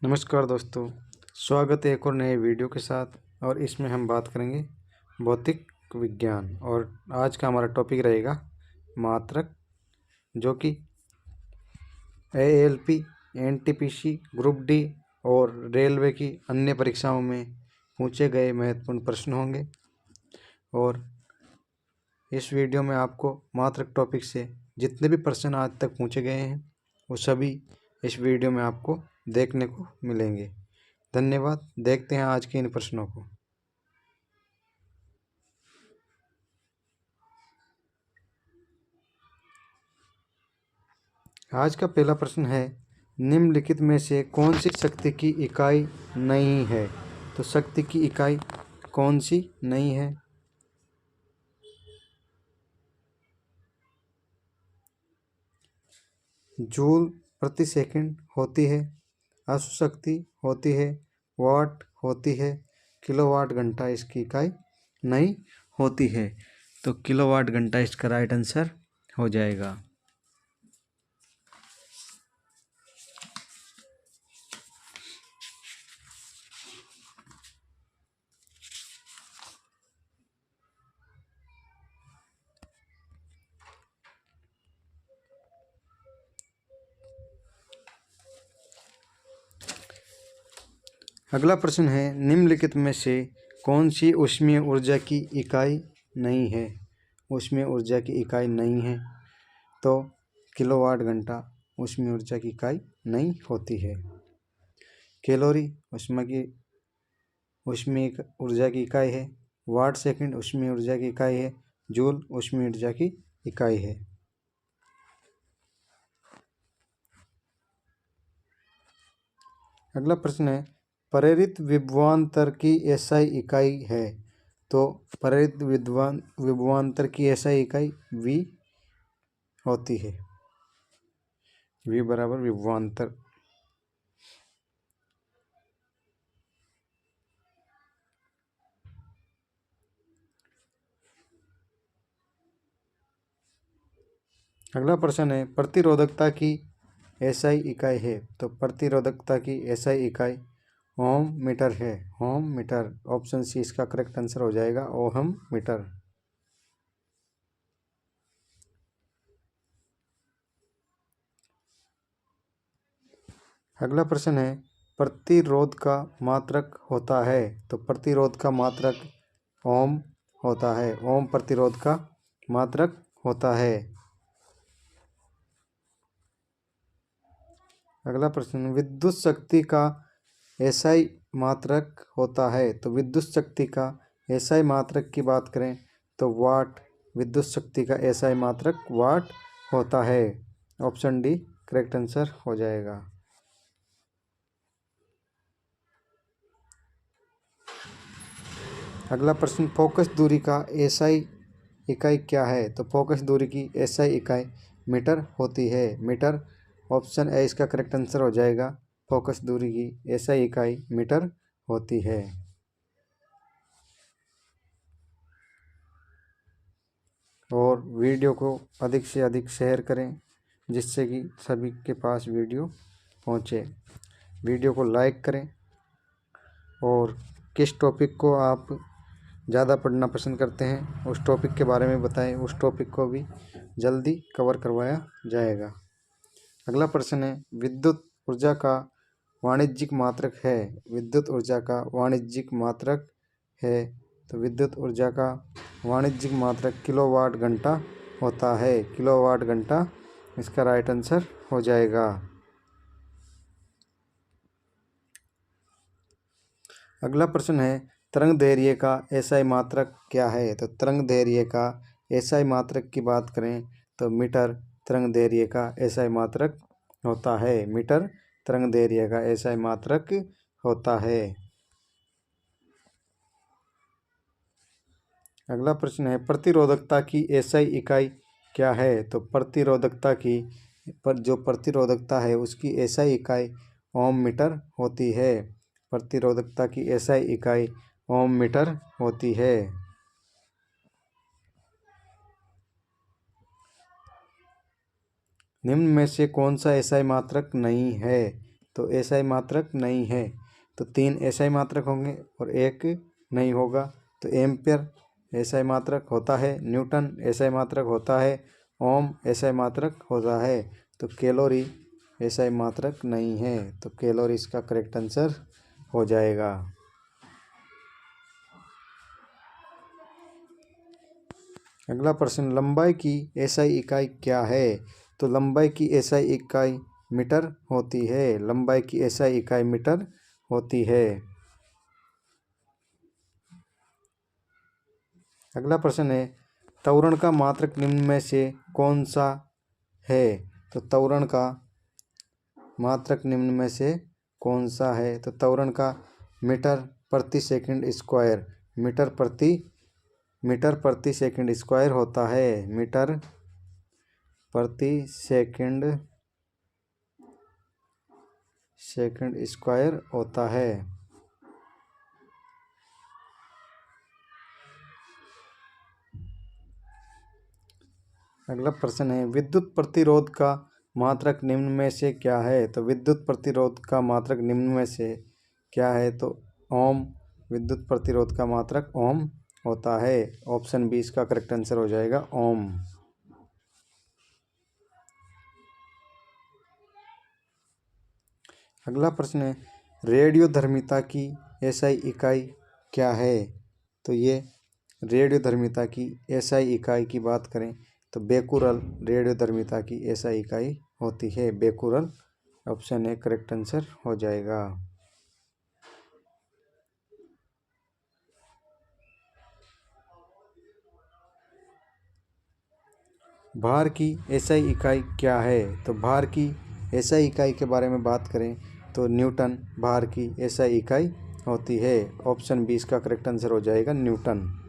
नमस्कार दोस्तों, स्वागत है एक और नए वीडियो के साथ। और इसमें हम बात करेंगे भौतिक विज्ञान। और आज का हमारा टॉपिक रहेगा मात्रक, जो कि ALP, NTPC, ग्रुप डी और रेलवे की अन्य परीक्षाओं में पूछे गए महत्वपूर्ण प्रश्न होंगे। और इस वीडियो में आपको मात्रक टॉपिक से जितने भी प्रश्न आज तक पूछे गए हैं वो सभी इस वीडियो में आपको देखने को मिलेंगे। धन्यवाद। देखते हैं आज के इन प्रश्नों को। आज का पहला प्रश्न है, निम्नलिखित में से कौन सी शक्ति की इकाई नहीं है? तो शक्ति की इकाई कौन सी नहीं है? जूल प्रति सेकंड होती है, अश्व शक्ति होती है, वाट होती है, किलोवाट घंटा इसकी इकाई नहीं होती है। तो किलोवाट घंटा इसका राइट आंसर हो जाएगा। अगला प्रश्न है, निम्नलिखित में से कौन सी ऊष्मीय ऊर्जा की इकाई नहीं है? ऊष्मीय ऊर्जा की इकाई नहीं है तो किलोवाट घंटा ऊष्मीय ऊर्जा की इकाई नहीं होती है। कैलोरी ऊष्मीय ऊर्जा की इकाई है, वाट सेकंड ऊष्मीय ऊर्जा की इकाई है, जूल ऊष्मीय ऊर्जा की इकाई है। अगला प्रश्न है, प्रेरित विभवांतर की एसआई इकाई है? तो प्रेरित विभवांतर की एसआई इकाई V होती है। V बराबर विभवांतर। अगला प्रश्न है, प्रतिरोधकता की एसआई इकाई है? तो प्रतिरोधकता की एसआई इकाई ओम मीटर है। ओम मीटर, ऑप्शन सी इसका करेक्ट आंसर हो जाएगा, ओहम मीटर। अगला प्रश्न है, प्रतिरोध का मात्रक होता है? तो प्रतिरोध का मात्रक ओम होता है। ओम प्रतिरोध का मात्रक होता है। अगला प्रश्न, विद्युत शक्ति का एसआई मात्रक होता है? तो विद्युत शक्ति का एसआई मात्रक की बात करें तो वाट, विद्युत शक्ति का एसआई मात्रक वाट होता है। ऑप्शन डी करेक्ट आंसर हो जाएगा। अगला प्रश्न, फोकस दूरी का एसआई इकाई क्या है? तो फोकस दूरी की एसआई इकाई मीटर होती है। मीटर, ऑप्शन ए इसका करेक्ट आंसर हो जाएगा। फोकस दूरी की एसआई इकाई मीटर होती है। और वीडियो को अधिक से अधिक शेयर करें जिससे कि सभी के पास वीडियो पहुंचे। वीडियो को लाइक करें और किस टॉपिक को आप ज़्यादा पढ़ना पसंद करते हैं उस टॉपिक के बारे में बताएं, उस टॉपिक को भी जल्दी कवर करवाया जाएगा। अगला प्रश्न है, विद्युत ऊर्जा का वाणिज्यिक मात्रक है? विद्युत ऊर्जा का वाणिज्यिक मात्रक है तो विद्युत ऊर्जा का वाणिज्यिक मात्रक किलोवाट घंटा होता है। किलोवाट घंटा इसका राइट आंसर हो जाएगा। अगला प्रश्न है, तरंग दैर्घ्य का एसआई मात्रक क्या है? तो तरंग दैर्घ्य का एसआई मात्रक की बात करें तो मीटर तरंग दैर्घ्य का एसआई मात्रक होता है। मीटर तरंग दैर्घ्य का एसआई मात्रक होता है। अगला प्रश्न है, प्रतिरोधकता की एसआई इकाई क्या है? तो प्रतिरोधकता की जो प्रतिरोधकता है उसकी एसआई इकाई ओम मीटर होती है। प्रतिरोधकता की एसआई इकाई ओम मीटर होती है। निम्न में से कौन सा एसआई मात्रक नहीं है? तो एसआई मात्रक नहीं है। तो 3 एसआई मात्रक होंगे और 1 नहीं होगा। तो एम्पियर एसआई मात्रक होता है, न्यूटन एसआई मात्रक होता है, ओम एसआई मात्रक होता है। तो कैलोरी एसआई मात्रक नहीं है। तो कैलोरी इसका करेक्ट आंसर हो जाएगा। अगला प्रश्न, लंबाई की एसआई इकाई क्या है? तो लंबाई की एसआई इकाई मीटर होती है। लंबाई की एसआई इकाई मीटर होती है। अगला प्रश्न है, त्वरण का मात्रक निम्न में से कौन सा है? तो त्वरण का मात्रक निम्न में से कौन सा है? तो त्वरण का मीटर प्रति सेकंड स्क्वायर, मीटर प्रति सेकंड स्क्वायर होता है। मीटर प्रति सेकंड स्क्वायर होता है। अगला प्रश्न है, विद्युत प्रतिरोध का मात्रक निम्न में से क्या है? तो विद्युत प्रतिरोध का मात्रक निम्न में से क्या है? तो ओम विद्युत प्रतिरोध का मात्रक ओम होता है। ऑप्शन बी इसका करेक्ट आंसर हो जाएगा, ओम। अगला प्रश्न है, रेडियोधर्मिता की एसआई इकाई क्या है? तो ये रेडियोधर्मिता की एसआई इकाई की बात करें तो बेकुरल रेडियोधर्मिता की एसआई इकाई होती है। Becquerel option A correct answer हो जाएगा। भार की एसआई इकाई क्या है? तो भार की एसआई इकाई के बारे में बात करें तो न्यूटन भार की एसआई इकाई होती है। ऑप्शन बी इसका करेक्ट आंसर हो जाएगा, न्यूटन।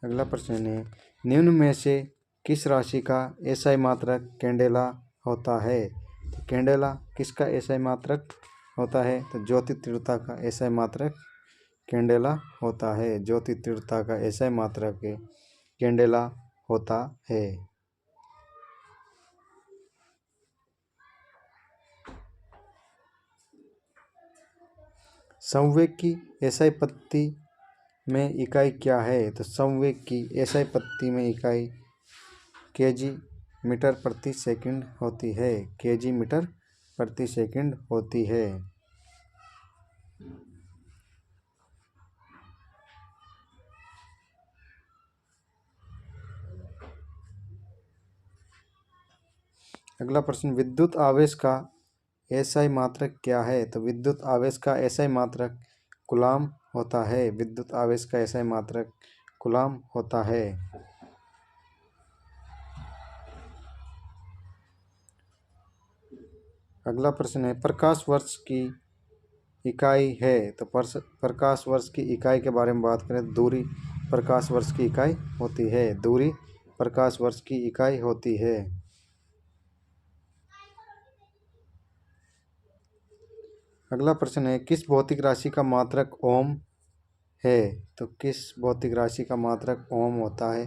अगला प्रश्न है, निम्न में से किस राशि का एसआई मात्रक कैंडेला होता है? तो कैंडेला किसका एसआई मात्रक होता है? तो ज्योति तीव्रता का एसआई मात्रक कैंडेला होता है। ज्योति तीव्रता का एसआई मात्रक कैंडेला होता है। संवेग की एसआई पत्ती में इकाई क्या है? तो संवेग की एसआई पत्ती में इकाई केजी मीटर प्रति सेकंड होती है। केजी मीटर प्रति सेकंड होती है। अगला प्रश्न, विद्युत आवेश का एसआई मात्रक क्या है? तो विद्युत आवेश का एसआई मात्रक कूलाम होता है। विद्युत आवेश का एसआई मात्रक कूलाम होता है। अगला प्रश्न है, प्रकाश वर्ष की इकाई है। तो प्रकाश वर्ष की इकाई के बारे में बात करें, दूरी प्रकाश वर्ष की इकाई होती है। दूरी प्रकाश वर्ष की इकाई होती है। अगला प्रश्न है, किस भौतिक राशि का मात्रक ओम है? तो किस भौतिक राशि का मात्रक ओम होता है?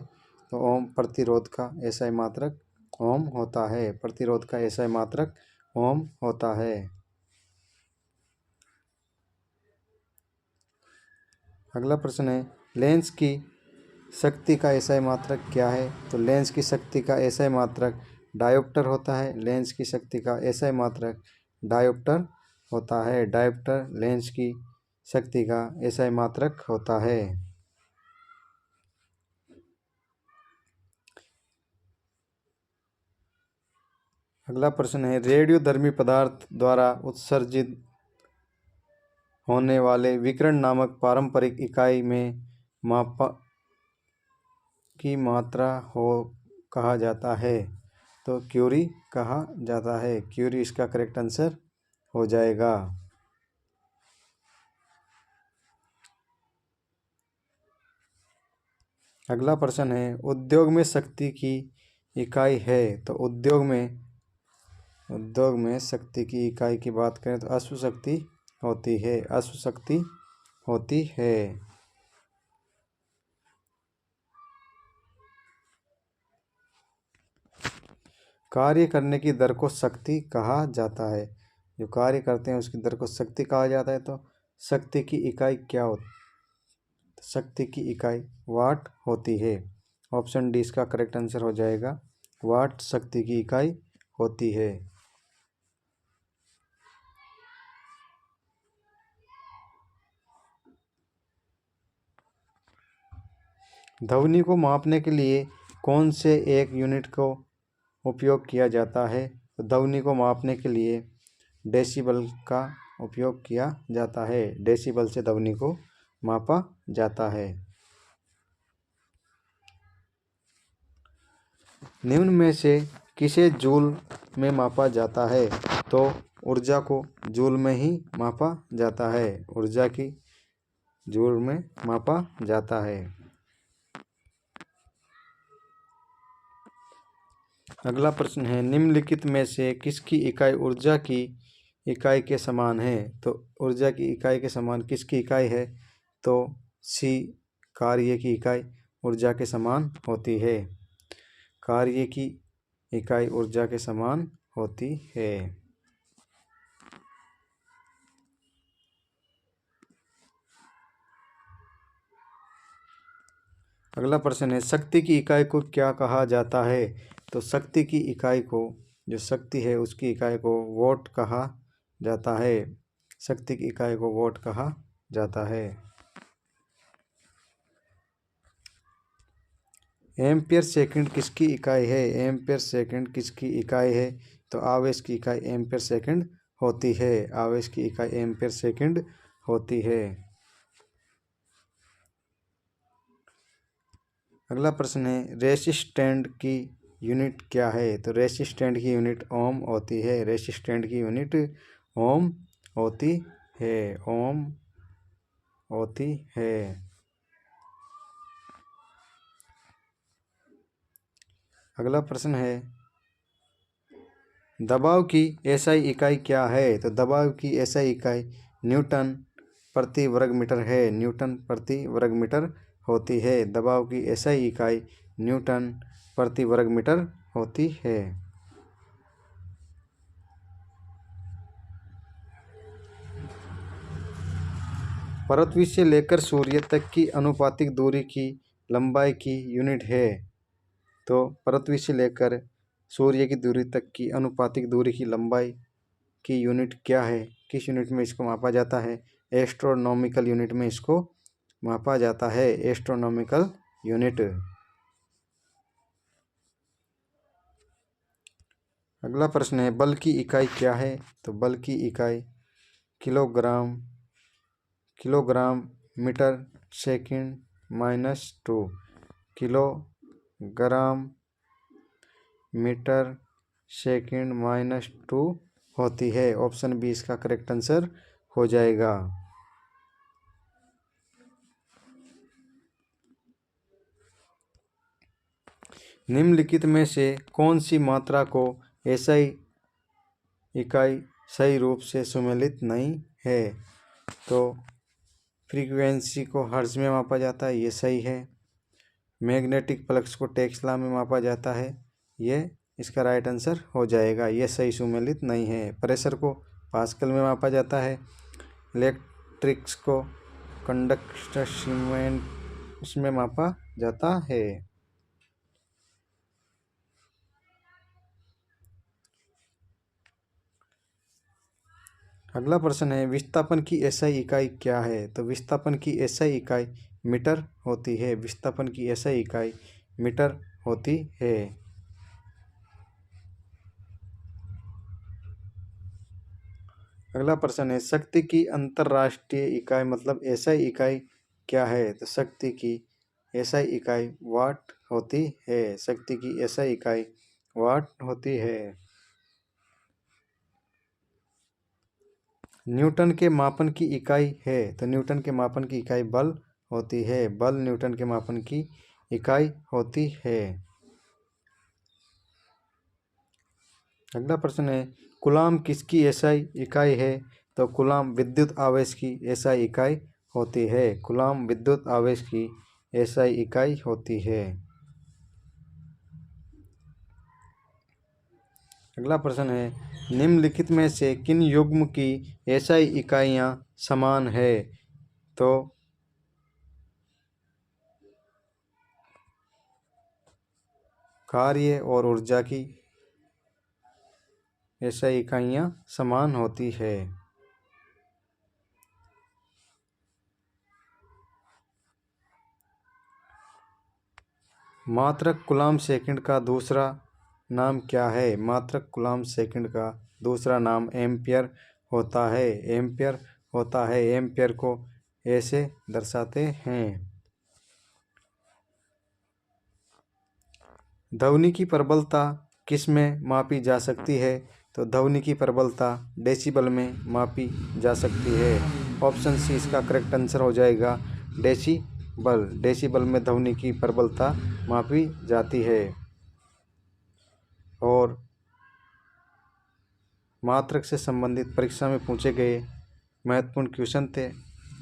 तो ओम प्रतिरोध का एसआई मात्रक ओम होता है। प्रतिरोध का एसआई मात्रक ओम होता है। अगला प्रश्न है, लेंस की शक्ति का एसआई मात्रक क्या है? तो लेंस की शक्ति का एसआई मात्रक डायोप्टर होता है। लेंस की शक्ति का एसआई मात्रक डायोप्टर होता है। डायोप्टर लेंस की शक्ति का एसआई मात्रक होता है। अगला प्रश्न है, रेडियोधर्मी पदार्थ द्वारा उत्सर्जित होने वाले विकिरण नामक पारंपरिक इकाई में मापा की मात्रा हो कहा जाता है। तो क्यूरी कहा जाता है। क्यूरी इसका करेक्ट आंसर हो जाएगा। अगला प्रश्न है, उद्योग में शक्ति की इकाई है। तो उद्योग में शक्ति की इकाई की बात करें तो अश्व शक्ति होती है। अश्व शक्ति होती है। कार्य करने की दर को शक्ति कहा जाता है। जो कार्य करते हैं उसकी दर को शक्ति कहा जाता है। तो शक्ति की इकाई क्या होती? शक्ति की इकाई वाट होती है। ऑप्शन डी इसका करेक्ट आंसर हो जाएगा। वाट शक्ति की इकाई होती है। ध्वनि को मापने के लिए कौन से एक यूनिट को उपयोग किया जाता है? तो ध्वनि को मापने के लिए डेसिबल का उपयोग किया जाता है। डेसिबल से ध्वनि को मापा जाता है। निम्न में से किसे जूल में मापा जाता है? तो ऊर्जा को जूल में ही मापा जाता है। ऊर्जा की जूल में मापा जाता है। अगला प्रश्न है, निम्नलिखित में से किसकी इकाई ऊर्जा की इकाई के समान है? तो ऊर्जा की इकाई के समान किसकी इकाई है? तो सी, कार्य की इकाई ऊर्जा के समान होती है। कार्य की इकाई ऊर्जा के समान होती है। अगला प्रश्न है, शक्ति की इकाई को क्या कहा जाता है? तो शक्ति की इकाई को, जो शक्ति है उसकी इकाई को वॉट कहा जाता है। शक्ति की इकाई को वॉट कहा जाता है। एम्पियर सेकंड किसकी इकाई है? एम्पियर सेकंड किसकी इकाई है? तो आवेश की इकाई एम्पियर सेकंड होती है। आवेश की इकाई एम्पियर सेकंड होती है। अगला प्रश्न है, रेसिस्टेंट की यूनिट क्या है? तो रेसिस्टेंट की यूनिट ओम होती है। रेसिस्टेंट की यूनिट ओम होती है। ओम होती है। अगला प्रश्न है, दबाव की एसआई इकाई क्या है? तो दबाव की एसआई इकाई न्यूटन प्रति वर्ग मीटर है। न्यूटन प्रति वर्ग मीटर होती है। दबाव की एसआई इकाई न्यूटन प्रति वर्ग मीटर होती है। पृथ्वी से लेकर सूर्य तक की अनुपातिक दूरी की लंबाई की यूनिट है। तो पृथ्वी से लेकर सूर्य की दूरी तक की अनुपातिक दूरी की लंबाई की यूनिट क्या है? किस यूनिट में इसको मापा जाता है? एस्ट्रोनॉमिकल यूनिट में इसको मापा जाता है। Astronomical unit. अगला प्रश्न है, बल की इकाई क्या है? तो बल की इकाई kilogram metre second -2। Kilogram metre second -2 होती है। ऑप्शन बी इसका करेक्ट आंसर हो जाएगा। निम्नलिखित में से कौन सी मात्रा को एसआई इकाई सही रूप से सुमेलित नहीं है? तो फ्रीक्वेंसी को हर्ट्ज में मापा जाता है, ये सही है। मैग्नेटिक फ्लक्स को टेस्ला में मापा जाता है, ये इसका राइट आंसर हो जाएगा। ये सही सुमेलित नहीं है। प्रेशर को पास्कल में मापा जाता है। इलेक्ट्रिक्स को कंडक्शन में मापा जाता है। अगला प्रश्न है, विस्थापन की एसआई इकाई क्या है? तो विस्थापन की एसआई इकाई मीटर होती है। विस्थापन की एसआई इकाई मीटर होती है। अगला प्रश्न है, शक्ति की अंतरराष्ट्रीय इकाई मतलब एसआई इकाई क्या है? तो शक्ति की एसआई इकाई वाट होती है। शक्ति की एसआई इकाई वाट होती है। न्यूटन के मापन की इकाई है। तो न्यूटन के मापन की इकाई बल होती है। बल न्यूटन के मापन की इकाई होती है। अगला प्रश्न है, कूलाम किसकी एसआई इकाई है? तो कूलाम विद्युत आवेश की एसआई इकाई होती है। कूलाम विद्युत आवेश की एसआई इकाई होती है। अगला प्रश्न है, निम्नलिखित में से किन युग्म की एसआई इकाइयाँ समान है? तो कार्य और ऊर्जा की एसआई इकाइयाँ समान होती है। मात्रक कूलाम सेकंड का दूसरा नाम क्या है? मात्रक कूलाम सेकंड का दूसरा नाम एम्पियर होता है। एम्पियर होता है। एम्पियर को ऐसे दर्शाते हैं। ध्वनि की प्रबलता किस में मापी जा सकती है? तो ध्वनि की प्रबलता डेसिबल में मापी जा सकती है। ऑप्शन सी इसका करेक्ट आंसर हो जाएगा, डेसिबल। डेसिबल में ध्वनि की प्रबलता मापी जाती है। और मात्रक से संबंधित परीक्षा में पूछे गए महत्वपूर्ण क्वेश्चन थे।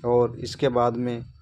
और इसके बाद में